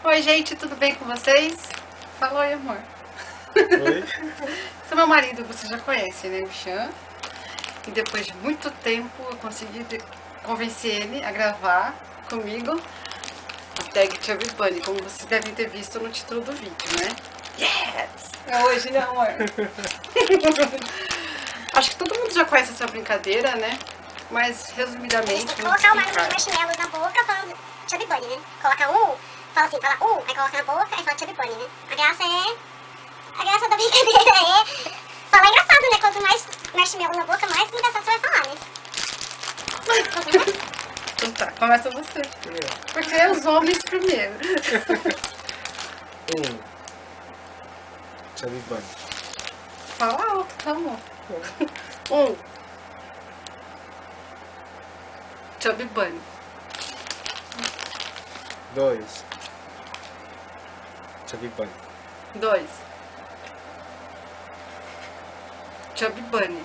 Oi, gente, tudo bem com vocês? Fala oi, amor. Oi? Esse é meu marido, você já conhece, né, o Chan. E depois de muito tempo eu consegui convencer ele a gravar comigo a tag Chubby Bunny, como vocês devem ter visto no título do vídeo, né? Yes! É hoje, né, amor? Acho que todo mundo já conhece essa brincadeira, né? Mas, resumidamente, vamos colocar explicar. o marshmallow na boca falando Chubby Bunny, né? Coloca fala assim, fala aí coloca na boca e fala Chubby Bunny, né? A graça da brincadeira é falar engraçado, né? Quanto mais marshmallow na boca, mais engraçado você vai falar, né? Então tá, começa você. Porque é os homens primeiro. Chubby Bunny. Fala alto, tá bom. Chubby Bunny. 2. Chubby Bunny. 2. Chubby Bunny.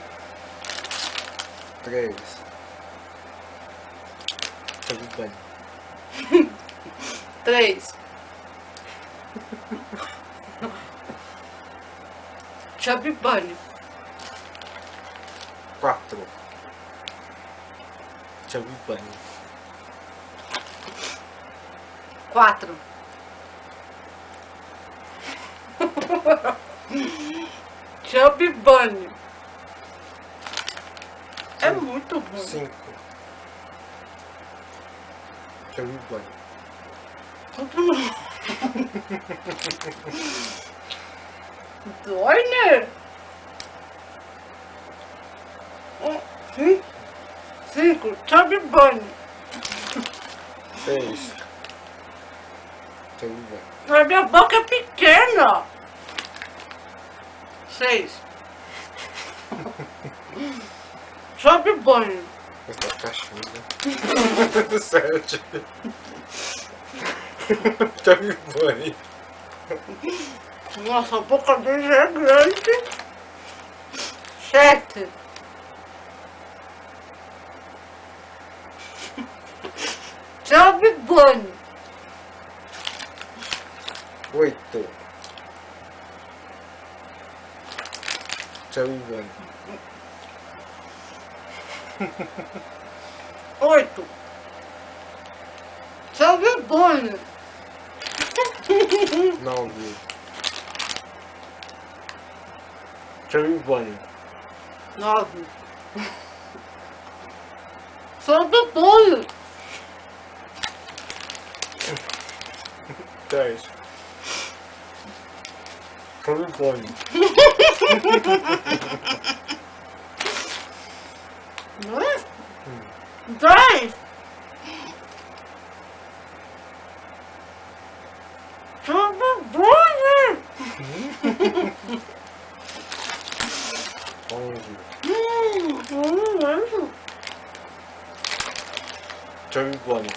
3. Chubby Bunny. 3. Chubby Bunny. 4. Chubby Bunny. 4. Chubby Bunny. É muito ruim. 5. Chubby Bunny. Dói, né? 5. Chubby Bunny. 6. Chubby Bunny. Mas minha boca é pequena. 6. Chubby Bunny. Essa cachorra. 7. Chubby Bunny. Nossa, a boca dele é grande. 7. Chubby Bunny. 8. Chubby Bunny. 8. Chubby Bunny. 9. Chubby Bunny. 9. Chubby Bunny. 10. Chubby Bunny. 10. Chubby Bunny. 11. Não. Chubby Bunny.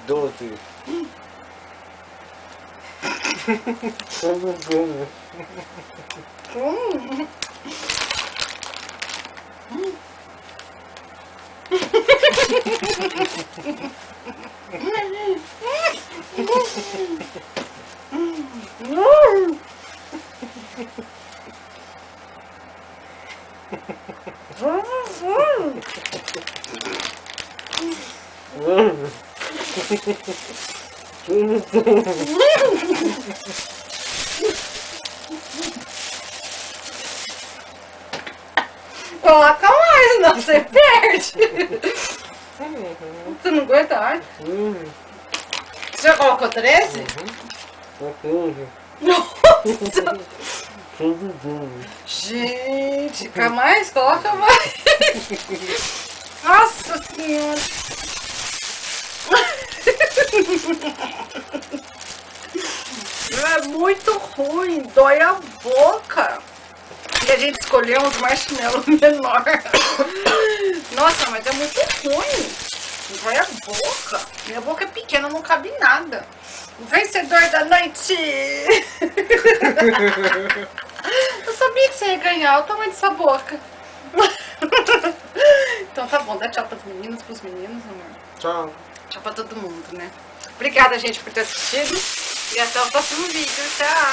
12. Chubby Bunny. Coloca mais, não, você perde. Você não aguenta mais? Você já colocou 13? Nossa! Gente, quer mais? Coloca mais. Nossa senhora. É muito ruim, dói a boca. E a gente escolheu uns marshmallows menor. Nossa, mas é muito ruim. Vai a boca. Minha boca é pequena, não cabe nada. O vencedor da noite. Eu sabia que você ia ganhar. Olha o tamanho dessa boca. Então tá bom, dá tchau pros meninos, amor. Tchau. Tchau pra todo mundo, né? Obrigada, gente, por ter assistido. E até o próximo vídeo. Tchau!